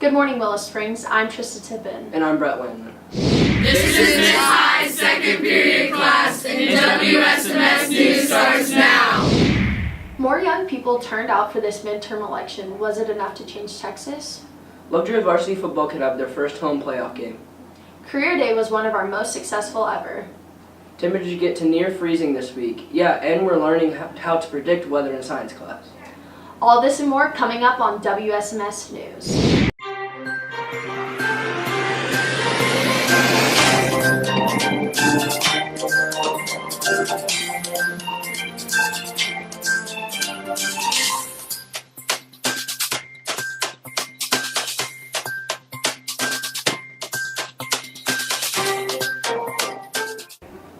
Good morning, Willow Springs. I'm Trista Tippin. And I'm Brett Wayman. This is Miss High's second period class, and the WSMS news starts now. More young people turned out for this midterm election. Was it enough to change Texas? Lovejoy varsity football could have their first home playoff game. Career Day was one of our most successful ever. Temperatures get to near freezing this week. Yeah, and we're learning how to predict weather in science class. All this and more coming up on WSMS News.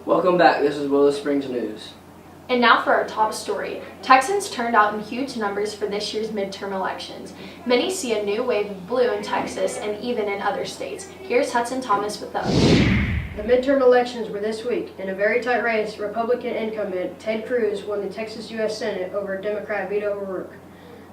Welcome back. This is Willow Springs News. And now for our top story. Texans turned out in huge numbers for this year's midterm elections. Many see a new wave of blue in Texas and even in other states. Here's Hudson Thomas with us. The midterm elections were this week. In a very tight race, Republican incumbent Ted Cruz won the Texas U.S. Senate over Democrat Beto O'Rourke.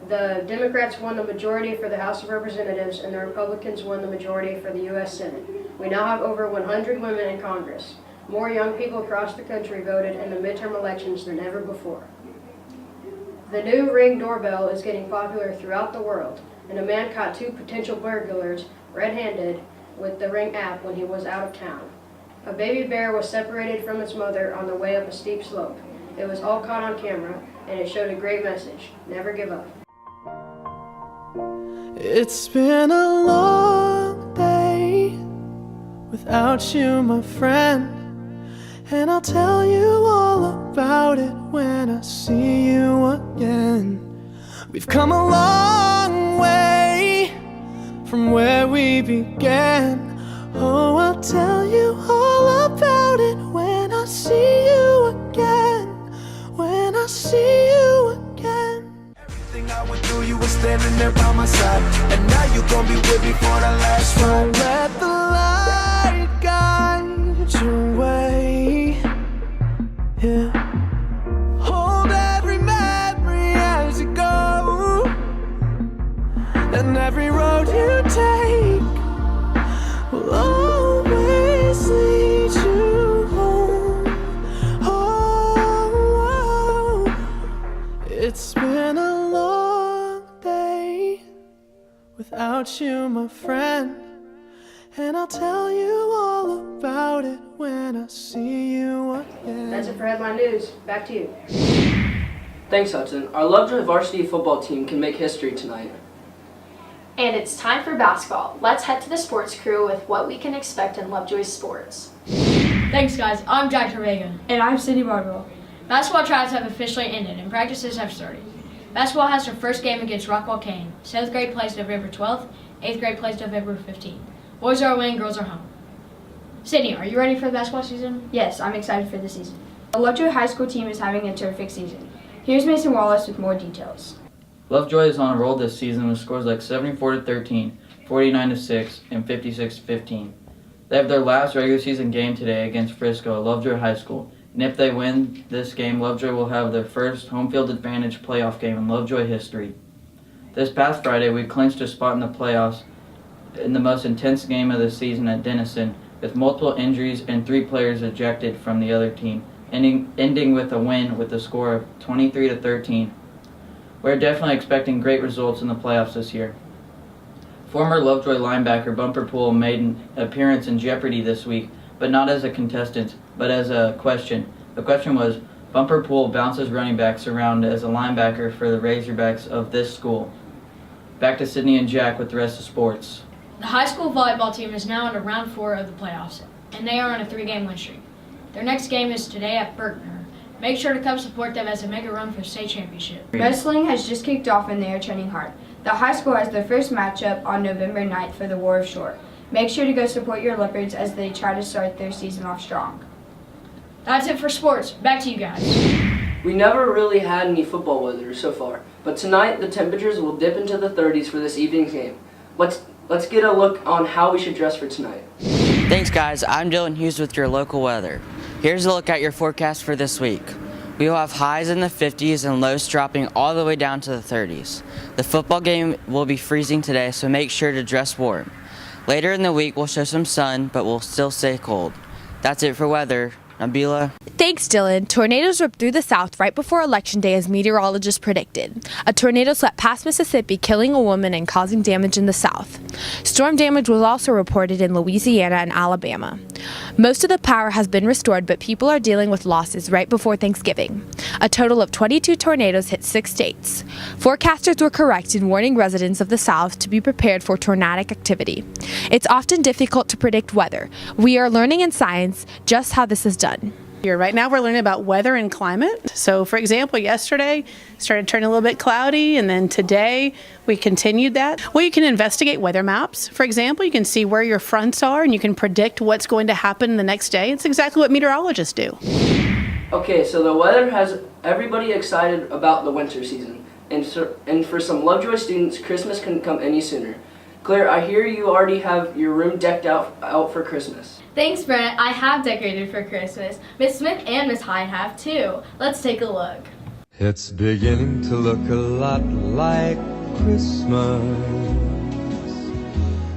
The Democrats won the majority for the House of Representatives, and the Republicans won the majority for the U.S. Senate. We now have over 100 women in Congress. More young people across the country voted in the midterm elections than ever before. The new Ring doorbell is getting popular throughout the world, and a man caught two potential burglars red-handed with the Ring app when he was out of town. A baby bear was separated from its mother on the way up a steep slope. It was all caught on camera, and it showed a great message: never give up. It's been a long day without you, my friend. And I'll tell you all about it when I see you again. We've come a long way from where we began. Oh, I'll tell you all about it when I see you again. When I see you again. Everything I went through, you were standing there by my side, and now you gon' be with me for the last ride. Let the light guide your way. Yeah. Hold every memory as you go, and every road you take will always lead you home. Oh, it's been a long day without you, my friend. And I'll tell you all about it when I see you again. That's it for Headline News. Back to you. Thanks, Hudson. Our Lovejoy varsity football team can make history tonight. And it's time for basketball. Let's head to the sports crew with what we can expect in Lovejoy's sports. Thanks, guys. I'm Jack Trevega. And I'm Cindy Bardwell. Basketball tryouts have officially ended and practices have started. Basketball has their first game against Rockwall Kane. 7th grade plays November 12th, 8th grade plays November 15th. Boys are away and girls are home. Sydney, are you ready for the basketball season? Yes, I'm excited for the season. The Lovejoy High School team is having a terrific season. Here's Mason Wallace with more details. Lovejoy is on a roll this season with scores like 74-13, 49-6, and 56-15. They have their last regular season game today against Frisco at Lovejoy High School, and if they win this game, Lovejoy will have their first home field advantage playoff game in Lovejoy history. This past Friday, we clinched a spot in the playoffs in the most intense game of the season at Denison, with multiple injuries and 3 players ejected from the other team, ending with a win with a score of 23-13. We're definitely expecting great results in the playoffs this year. Former Lovejoy linebacker Bumper Poole made an appearance in Jeopardy this week, but not as a contestant, but as a question. The question was, Bumper Poole bounces running backs around as a linebacker for the Razorbacks of this school. Back to Sydney and Jack with the rest of sports. The high school volleyball team is now into round 4 of the playoffs, and they are on a 3-game win streak. Their next game is today at Berkner. Make sure to come support them as they make a run for state championship. Wrestling has just kicked off and they are training hard. The high school has their first matchup on November 9th for the War of Shore. Make sure to go support your Leopards as they try to start their season off strong. That's it for sports. Back to you guys. We never really had any football weather so far, but tonight the temperatures will dip into the 30s for this evening's game. Let's get a look on how we should dress for tonight. Thanks, guys. I'm Dylan Hughes with your local weather. Here's a look at your forecast for this week. We will have highs in the 50s and lows dropping all the way down to the 30s. The football game will be freezing today, so make sure to dress warm. Later in the week, we'll show some sun, but we'll still stay cold. That's it for weather. Nabila? Thanks, Dylan. Tornadoes ripped through the South right before Election Day as meteorologists predicted. A tornado swept past Mississippi, killing a woman and causing damage in the South. Storm damage was also reported in Louisiana and Alabama. Most of the power has been restored, but people are dealing with losses right before Thanksgiving. A total of 22 tornadoes hit 6 states. Forecasters were correct in warning residents of the South to be prepared for tornadic activity. It's often difficult to predict weather. We are learning in science just how this is done. Right now we're learning about weather and climate. So for example, yesterday started turning a little bit cloudy, and then today we continued that. Well, you can investigate weather maps. For example, you can see where your fronts are and you can predict what's going to happen the next day. It's exactly what meteorologists do. Okay, so the weather has everybody excited about the winter season. And for some Lovejoy students, Christmas couldn't come any sooner. Claire, I hear you already have your room decked out for Christmas. Thanks, Brent. I have decorated for Christmas. Miss Smith and Miss Hyde have too. Let's take a look. It's beginning to look a lot like Christmas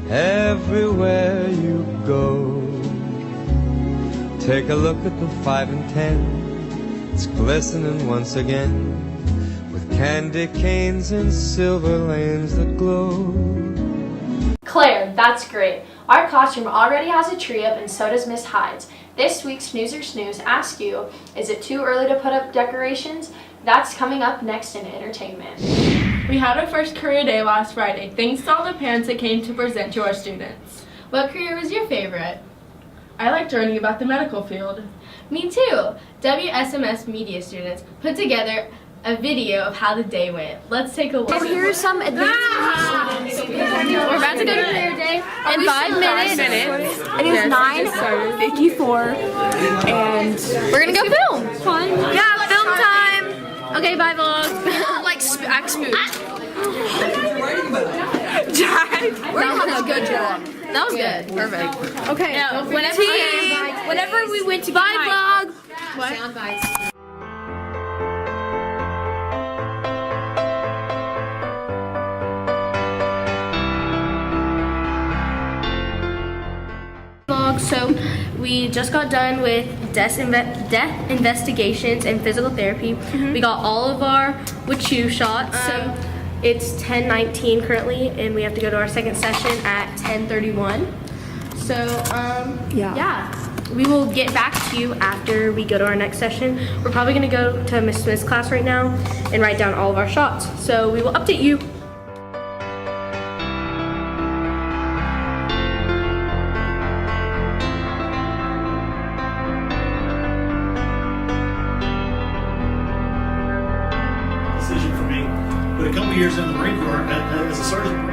everywhere you go. Take a look at the 5 and 10. It's glistening once again with candy canes and silver lanes that glow. Claire, that's great. Our classroom already has a tree up and so does Miss Hyde's. This week's Snooze or Snooze asks you, is it too early to put up decorations? That's coming up next in entertainment. We had our first career day last Friday. Thanks to all the parents that came to present to our students. What career was your favorite? I liked learning about the medical field. Me too. WSMS media students put together a video of how the day went. Let's take a look. And here are some advanced We're about to go to career day in 5 minutes. It is 9:54, and We're gonna go film. fun. Yeah, film time. Okay, bye vlog. Like act spooked. That was a good job. That was good. Perfect. Okay. Yeah, whenever we went to bye vlog. Sound bites. So we just got done with death investigations and physical therapy. We got all of our WHU shots. So it's 10:19 currently, and we have to go to our second session at 10:31. So yeah, we will get back to you after we go to our next session. We're probably gonna go to Miss Smith's class right now and write down all of our shots. So we will update you. Decision for me, but a couple years in the Marine Corps as a sergeant.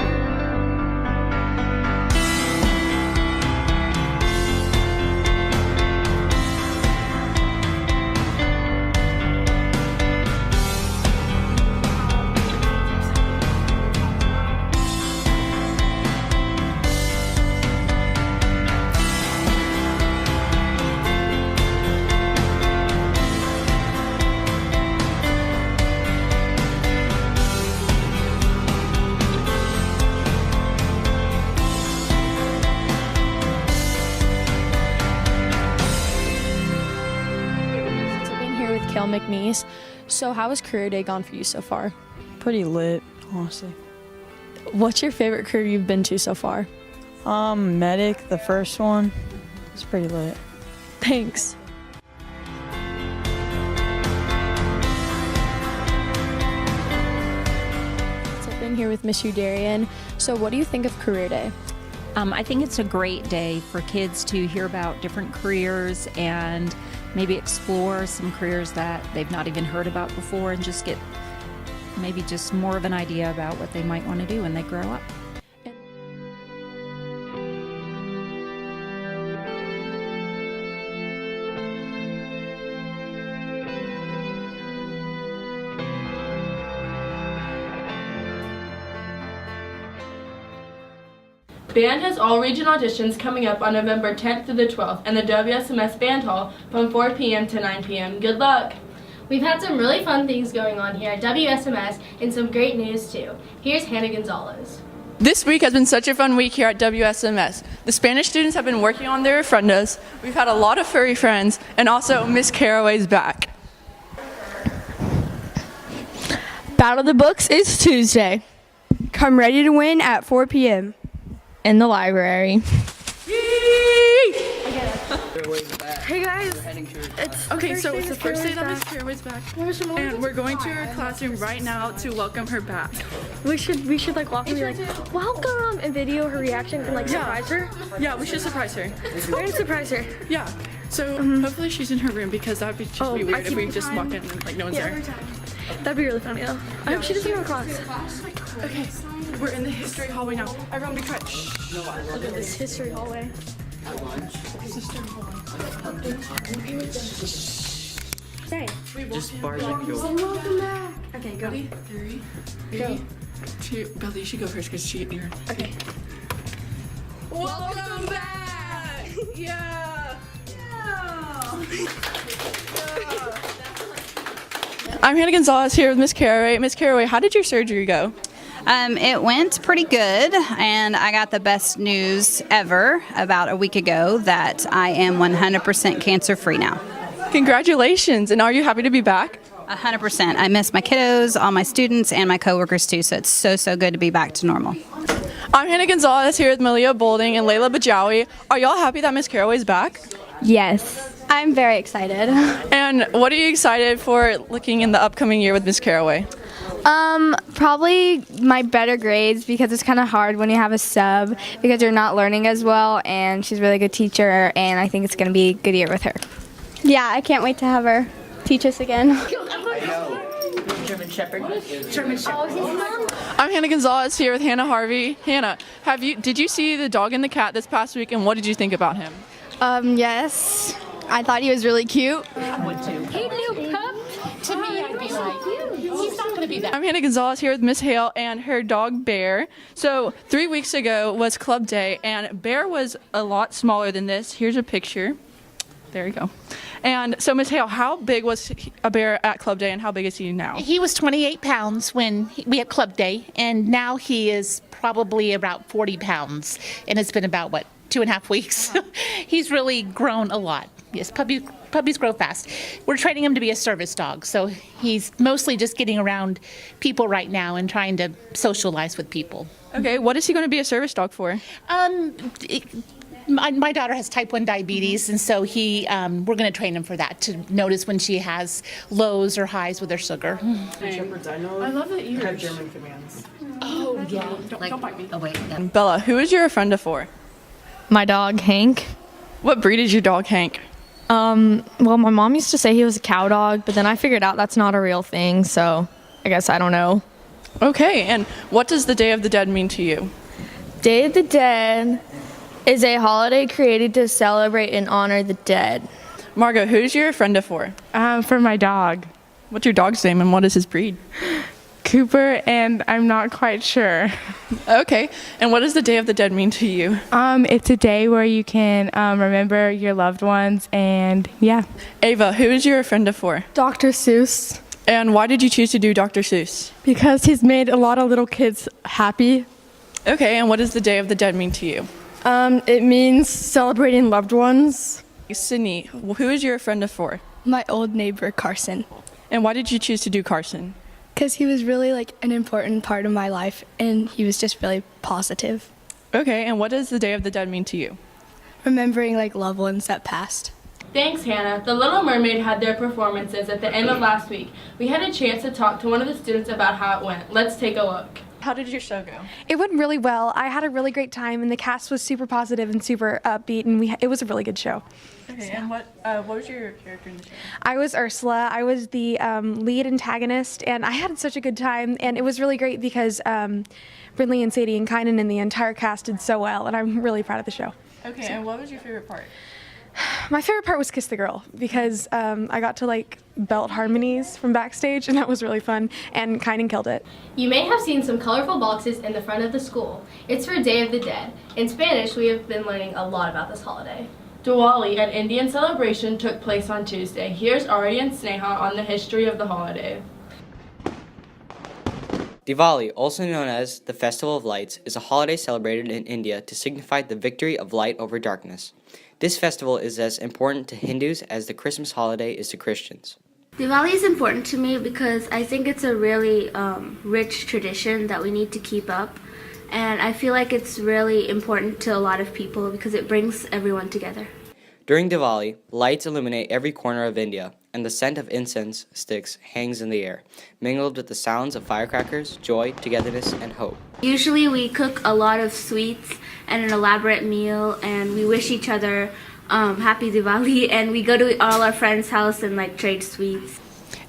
McNeese. So how has career day gone for you so far? Pretty lit, honestly. What's your favorite career you've been to so far? Medic, the first one. It's pretty lit. Thanks. So I've been here with Miss Udarian. So what do you think of career day? I think it's a great day for kids to hear about different careers and maybe explore some careers that they've not even heard about before and just get maybe just more of an idea about what they might want to do when they grow up. Band has all region auditions coming up on November 10th through the 12th in the WSMS Band Hall from 4 p.m. to 9 p.m. Good luck! We've had some really fun things going on here at WSMS and some great news too. Here's Hannah Gonzalez. This week has been such a fun week here at WSMS. The Spanish students have been working on their refrendas. We've had a lot of furry friends, and also Miss Caraway's back. Battle of the Books is Tuesday. Come ready to win at 4 p.m. in the library. Hey guys, okay, so it's the first day that Miss Caraway's back, and we're going to her classroom right now to welcome her back. We should like walk and be like, welcome, and video her reaction and like surprise her. Yeah, we should surprise her. We're gonna surprise her. Yeah, so hopefully she's in her room because that'd be just be weird if we just walk in and like no one's there. That'd be really funny though. I hope she doesn't go class. Okay, we're in the history hallway now. Everyone be quiet. Look at this history hallway. Say. Just barge in, go. Welcome back. Okay, go. 3, 2. Belle, you should go first because you're. Okay. Welcome back! Yeah! I'm Hannah Gonzalez here with Miss Caraway. Miss Caraway, how did your surgery go? It went pretty good, and I got the best news ever about a week ago that I am 100% cancer-free now. Congratulations, and are you happy to be back? 100%. I miss my kiddos, all my students, and my coworkers too, so it's so good to be back to normal. I'm Hannah Gonzalez here with Malia Bolding and Layla Bajawi. Are y'all happy that Miss Caraway's back? Yes, I'm very excited. And what are you excited for looking in the upcoming year with Miss Caraway? Probably my better grades because it's kind of hard when you have a sub because you're not learning as well, and she's a really good teacher, and I think it's going to be a good year with her. Yeah, I can't wait to have her teach us again. German Shepherd. I'm Hannah Gonzalez here with Hannah Harvey. Hannah, did you see the dog and the cat this past week, and what did you think about him? Yes, I thought he was really cute. I would too. Hey, little pup. To me, I'd be like, he's not going to be that. I'm Hannah Gonzalez here with Miss Hale and her dog Bear. So 3 weeks ago was Club Day, and Bear was a lot smaller than this. Here's a picture. There you go. And so, Miss Hale, how big was a bear at Club Day, and how big is he now? He was 28 pounds when we had Club Day, and now he is probably about 40 pounds, and it's been about, 2.5 weeks. He's really grown a lot. Yes, puppies grow fast. We're training him to be a service dog, so he's mostly just getting around people right now and trying to socialize with people. Okay, what is he going to be a service dog for? My daughter has type 1 diabetes, and so we're going to train him for that, to notice when she has lows or highs with her sugar. Shepherds, I love that you have German commands. Oh, yeah. Don't bite me. Oh, wait. Yeah. Bella, who is your friend for? My dog, Hank. What breed is your dog, Hank? Well, my mom used to say he was a cow dog, but then I figured out that's not a real thing, so I guess I don't know. Okay, and what does the Day of the Dead mean to you? Day of the Dead is a holiday created to celebrate and honor the dead. Margot, who's your friend for? For my dog. What's your dog's name and what is his breed? Cooper, and I'm not quite sure. Okay, and what does the Day of the Dead mean to you? It's a day where you can remember your loved ones, and yeah. Ava, who is your friend for? Dr. Seuss. And why did you choose to do Dr. Seuss? Because he's made a lot of little kids happy. Okay, and what does the Day of the Dead mean to you? It means celebrating loved ones. Sydney, who is your friend for? My old neighbor, Carson. And why did you choose to do Carson? Because he was really an important part of my life, and he was just really positive. Okay, and what does the Day of the Dead mean to you? Remembering loved ones that passed. Thanks, Hannah. The Little Mermaid had their performances at the end of last week. We had a chance to talk to one of the students about how it went. Let's take a look. How did your show go? It went really well. I had a really great time, and the cast was super positive and super upbeat, and it was a really good show. Okay, and what was your character in the show? I was Ursula. I was the lead antagonist, and I had such a good time, and it was really great because Brinley and Sadie and Kynan and the entire cast did so well, and I'm really proud of the show. Okay, and what was your favorite part? My favorite part was Kiss the Girl because I got to belt harmonies from backstage, and that was really fun, and Kynan killed it. You may have seen some colorful boxes in the front of the school. It's for Day of the Dead. In Spanish, we have been learning a lot about this holiday. Diwali, an Indian celebration, took place on Tuesday. Here's Ari and Sneha on the history of the holiday. Diwali, also known as the Festival of Lights, is a holiday celebrated in India to signify the victory of light over darkness. This festival is as important to Hindus as the Christmas holiday is to Christians. Diwali is important to me because I think it's a really rich tradition that we need to keep up. And I feel like it's really important to a lot of people because it brings everyone together. During Diwali, lights illuminate every corner of India, and the scent of incense sticks hangs in the air, mingled with the sounds of firecrackers, joy, togetherness, and hope. Usually we cook a lot of sweets and an elaborate meal, and we wish each other happy Diwali, and we go to all our friends' house and trade sweets.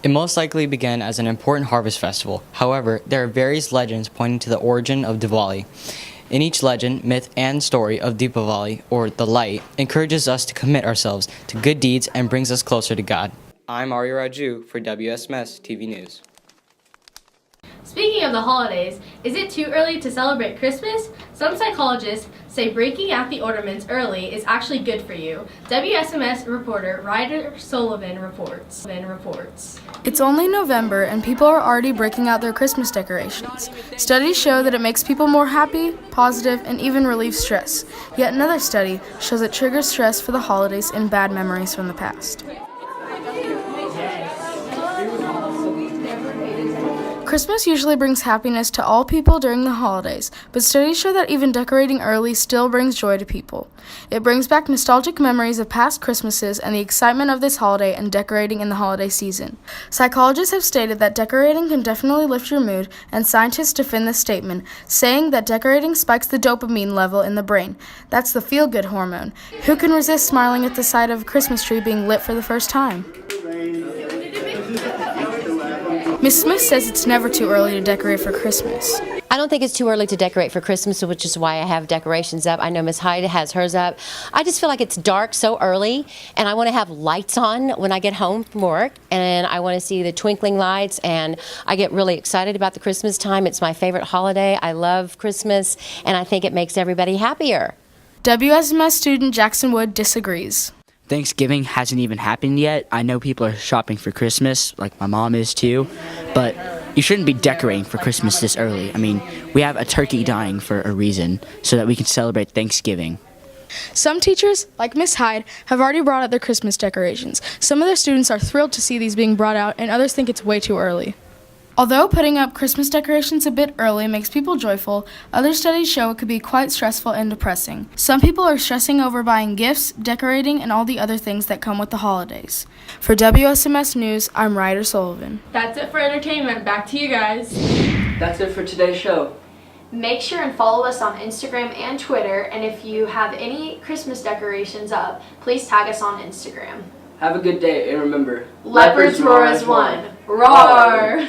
It most likely began as an important harvest festival. However, there are various legends pointing to the origin of Diwali. In each legend, myth, and story of Deepavali, or the light, encourages us to commit ourselves to good deeds and brings us closer to God. I'm Ari Raju for WSMS TV News. Speaking of the holidays, is it too early to celebrate Christmas? Some psychologists say breaking out the ornaments early is actually good for you. WSMS reporter Ryder Sullivan reports. It's only November and people are already breaking out their Christmas decorations. Studies show that it makes people more happy, positive, and even relieves stress. Yet another study shows it triggers stress for the holidays and bad memories from the past. Christmas usually brings happiness to all people during the holidays, but studies show that even decorating early still brings joy to people. It brings back nostalgic memories of past Christmases and the excitement of this holiday and decorating in the holiday season. Psychologists have stated that decorating can definitely lift your mood, and scientists defend this statement, saying that decorating spikes the dopamine level in the brain. That's the feel-good hormone. Who can resist smiling at the sight of a Christmas tree being lit for the first time? Ms. Smith says it's never too early to decorate for Christmas. I don't think it's too early to decorate for Christmas, which is why I have decorations up. I know Ms. Hyde has hers up. I just feel like it's dark so early, and I want to have lights on when I get home from work, and I want to see the twinkling lights, and I get really excited about the Christmas time. It's my favorite holiday. I love Christmas, and I think it makes everybody happier. WSMS student Jackson Wood disagrees. Thanksgiving hasn't even happened yet. I know people are shopping for Christmas, like my mom is too, but you shouldn't be decorating for Christmas this early. I mean, we have a turkey dying for a reason, so that we can celebrate Thanksgiving. Some teachers, like Miss Hyde, have already brought out their Christmas decorations. Some of their students are thrilled to see these being brought out, and others think it's way too early. Although putting up Christmas decorations a bit early makes people joyful, other studies show it could be quite stressful and depressing. Some people are stressing over buying gifts, decorating, and all the other things that come with the holidays. For WSMS News, I'm Ryder Sullivan. That's it for entertainment. Back to you guys. That's it for today's show. Make sure and follow us on Instagram and Twitter, and if you have any Christmas decorations up, please tag us on Instagram. Have a good day, and remember, Leopards roar as one. Roar!